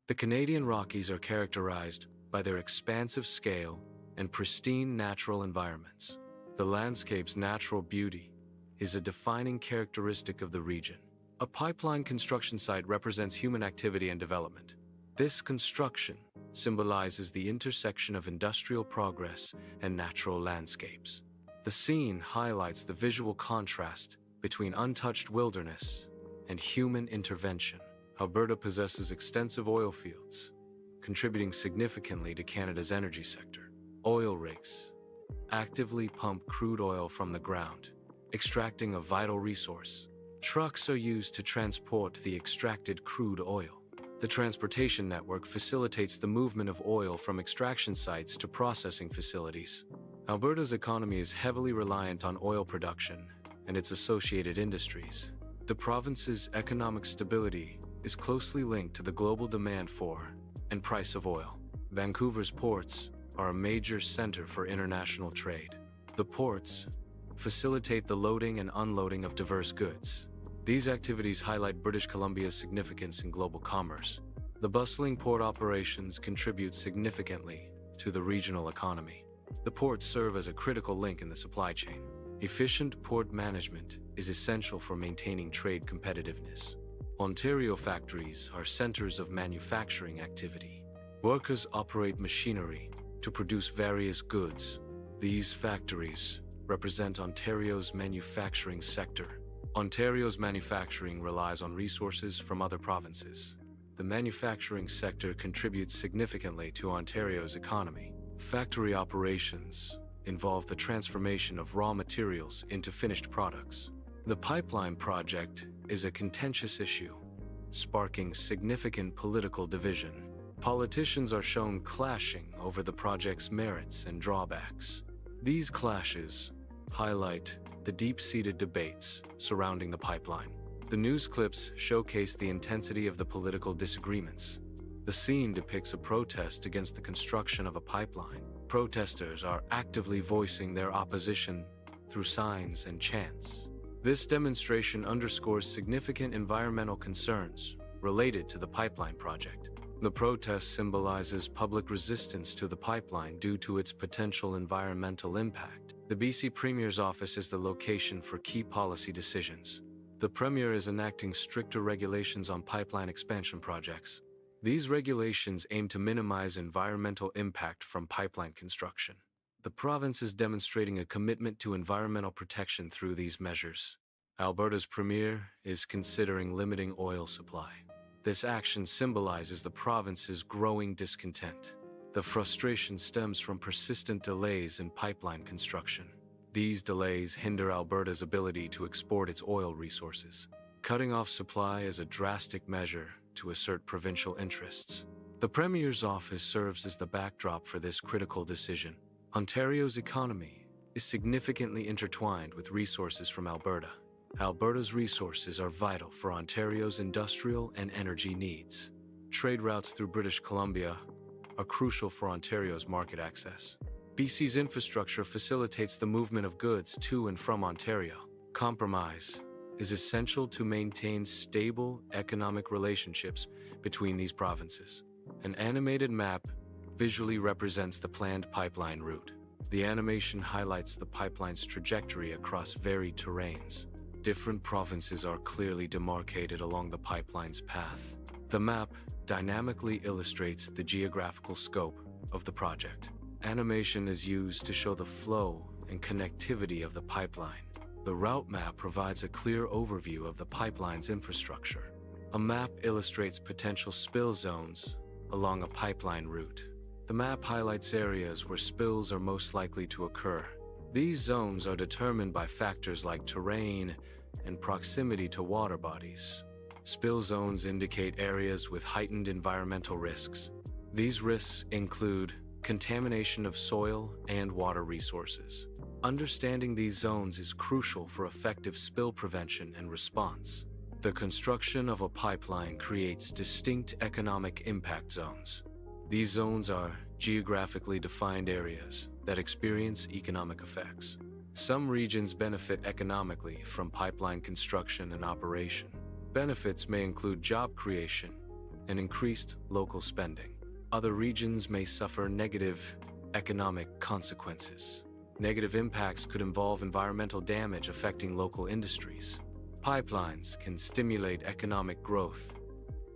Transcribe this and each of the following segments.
The Canadian Rockies are characterized by their expansive scale and pristine natural environments. The landscape's natural beauty is a defining characteristic of the region. A pipeline construction site represents human activity and development. This construction symbolizes the intersection of industrial progress and natural landscapes. The scene highlights the visual contrast between untouched wilderness and human intervention. Alberta possesses extensive oil fields, contributing significantly to Canada's energy sector. Oil rigs actively pump crude oil from the ground, extracting a vital resource. Trucks are used to transport the extracted crude oil. The transportation network facilitates the movement of oil from extraction sites to processing facilities. Alberta's economy is heavily reliant on oil production and its associated industries. The province's economic stability is closely linked to the global demand for and price of oil. Vancouver's ports are a major center for international trade. The ports facilitate the loading and unloading of diverse goods. These activities highlight British Columbia's significance in global commerce. The bustling port operations contribute significantly to the regional economy. The ports serve as a critical link in the supply chain. Efficient port management is essential for maintaining trade competitiveness. Ontario factories are centers of manufacturing activity. Workers operate machinery to produce various goods. These factories represent Ontario's manufacturing sector. Ontario's manufacturing relies on resources from other provinces. The manufacturing sector contributes significantly to Ontario's economy. Factory operations involve the transformation of raw materials into finished products. The pipeline project is a contentious issue, sparking significant political division. Politicians are shown clashing over the project's merits and drawbacks. These clashes highlight the deep-seated debates surrounding the pipeline. The news clips showcase the intensity of the political disagreements. The scene depicts a protest against the construction of a pipeline. Protesters are actively voicing their opposition through signs and chants. This demonstration underscores significant environmental concerns related to the pipeline project. The protest symbolizes public resistance to the pipeline due to its potential environmental impact. The BC Premier's office is the location for key policy decisions. The Premier is enacting stricter regulations on pipeline expansion projects. These regulations aim to minimize environmental impact from pipeline construction. The province is demonstrating a commitment to environmental protection through these measures. Alberta's Premier is considering limiting oil supply. This action symbolizes the province's growing discontent. The frustration stems from persistent delays in pipeline construction. These delays hinder Alberta's ability to export its oil resources. Cutting off supply is a drastic measure to assert provincial interests. The Premier's office serves as the backdrop for this critical decision. Ontario's economy is significantly intertwined with resources from Alberta. Alberta's resources are vital for Ontario's industrial and energy needs. Trade routes through British Columbia are crucial for Ontario's market access. BC's infrastructure facilitates the movement of goods to and from Ontario. Compromise is essential to maintain stable economic relationships between these provinces. An animated map visually represents the planned pipeline route. The animation highlights the pipeline's trajectory across varied terrains. Different provinces are clearly demarcated along the pipeline's path. The map dynamically illustrates the geographical scope of the project. Animation is used to show the flow and connectivity of the pipeline. The route map provides a clear overview of the pipeline's infrastructure. A map illustrates potential spill zones along a pipeline route. The map highlights areas where spills are most likely to occur. These zones are determined by factors like terrain and proximity to water bodies. Spill zones indicate areas with heightened environmental risks. These risks include contamination of soil and water resources. Understanding these zones is crucial for effective spill prevention and response. The construction of a pipeline creates distinct economic impact zones. These zones are geographically defined areas that experience economic effects. Some regions benefit economically from pipeline construction and operation. Benefits may include job creation, and increased local spending. Other regions may suffer negative economic consequences. Negative impacts could involve environmental damage affecting local industries. Pipelines can stimulate economic growth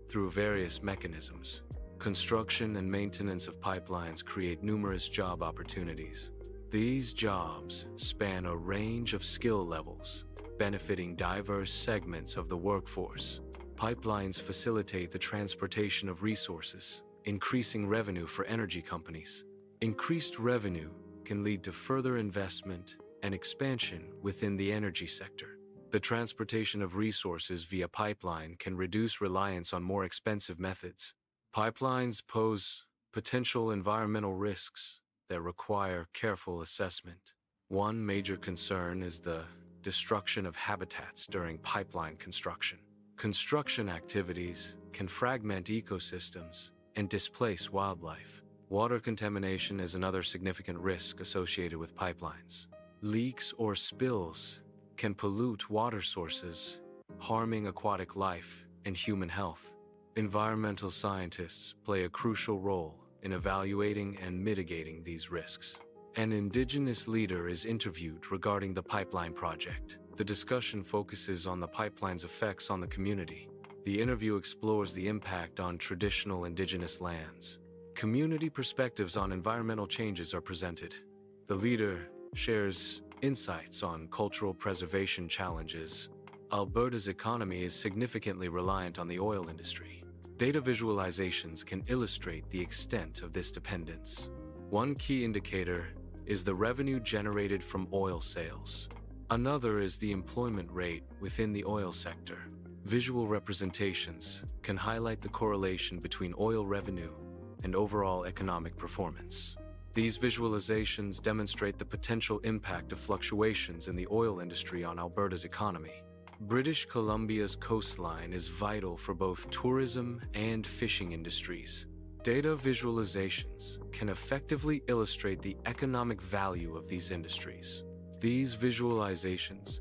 through various mechanisms. Construction and maintenance of pipelines create numerous job opportunities. These jobs span a range of skill levels, benefiting diverse segments of the workforce. Pipelines facilitate the transportation of resources, increasing revenue for energy companies. Increased revenue can lead to further investment and expansion within the energy sector. The transportation of resources via pipeline can reduce reliance on more expensive methods. Pipelines pose potential environmental risks that require careful assessment. One major concern is the destruction of habitats during pipeline construction. Construction activities can fragment ecosystems and displace wildlife. Water contamination is another significant risk associated with pipelines. Leaks or spills can pollute water sources, harming aquatic life and human health. Environmental scientists play a crucial role in evaluating and mitigating these risks. An Indigenous leader is interviewed regarding the pipeline project. The discussion focuses on the pipeline's effects on the community. The interview explores the impact on traditional Indigenous lands. Community perspectives on environmental changes are presented. The leader shares insights on cultural preservation challenges. Alberta's economy is significantly reliant on the oil industry. Data visualizations can illustrate the extent of this dependence. One key indicator is the revenue generated from oil sales. Another is the employment rate within the oil sector. Visual representations can highlight the correlation between oil revenue and overall economic performance. These visualizations demonstrate the potential impact of fluctuations in the oil industry on Alberta's economy. British Columbia's coastline is vital for both tourism and fishing industries. Data visualizations can effectively illustrate the economic value of these industries. These visualizations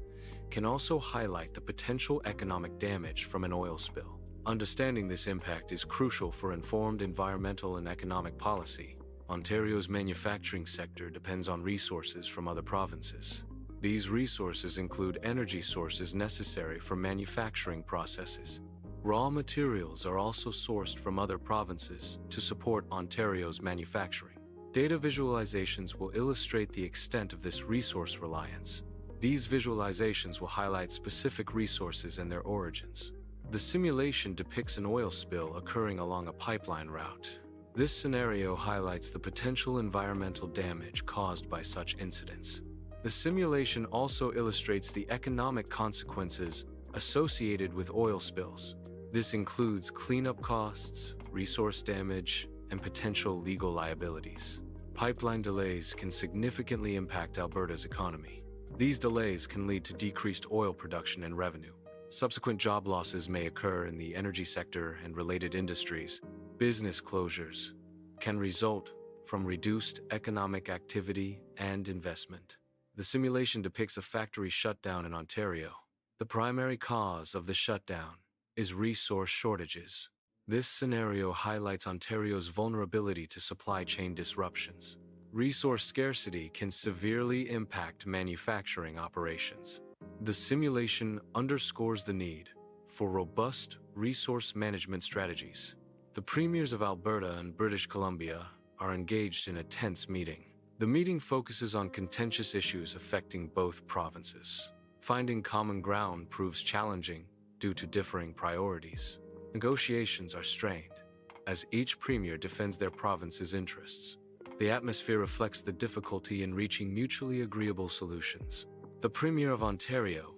can also highlight the potential economic damage from an oil spill. Understanding this impact is crucial for informed environmental and economic policy. Ontario's manufacturing sector depends on resources from other provinces. These resources include energy sources necessary for manufacturing processes. Raw materials are also sourced from other provinces to support Ontario's manufacturing. Data visualizations will illustrate the extent of this resource reliance. These visualizations will highlight specific resources and their origins. The simulation depicts an oil spill occurring along a pipeline route. This scenario highlights the potential environmental damage caused by such incidents. The simulation also illustrates the economic consequences associated with oil spills. This includes cleanup costs, resource damage, and potential legal liabilities. Pipeline delays can significantly impact Alberta's economy. These delays can lead to decreased oil production and revenue. Subsequent job losses may occur in the energy sector and related industries. Business closures can result from reduced economic activity and investment. The simulation depicts a factory shutdown in Ontario. The primary cause of the shutdown is resource shortages. This scenario highlights Ontario's vulnerability to supply chain disruptions. Resource scarcity can severely impact manufacturing operations. The simulation underscores the need for robust resource management strategies. The premiers of Alberta and British Columbia are engaged in a tense meeting. The meeting focuses on contentious issues affecting both provinces. Finding common ground proves challenging due to differing priorities. Negotiations are strained, as each premier defends their province's interests. The atmosphere reflects the difficulty in reaching mutually agreeable solutions. The Premier of Ontario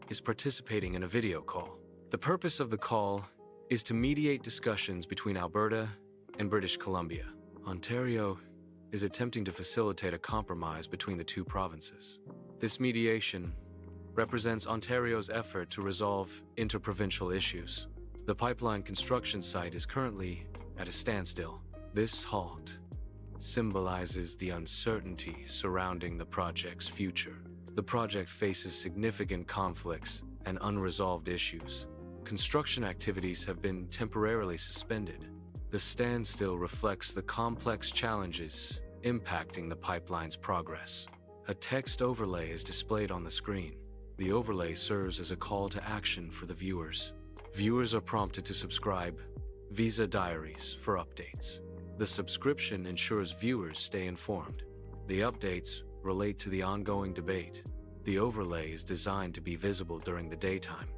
is participating in a video call. The purpose of the call is to mediate discussions between Alberta and British Columbia. Ontario is attempting to facilitate a compromise between the two provinces. This mediation represents Ontario's effort to resolve interprovincial issues. The pipeline construction site is currently at a standstill. This halt symbolizes the uncertainty surrounding the project's future. The project faces significant conflicts and unresolved issues. Construction activities have been temporarily suspended. The standstill reflects the complex challenges impacting the pipeline's progress. A text overlay is displayed on the screen. The overlay serves as a call to action for the viewers. Viewers are prompted to subscribe Visa Diaries for updates. The subscription ensures viewers stay informed. The updates relate to the ongoing debate. The overlay is designed to be visible during the daytime.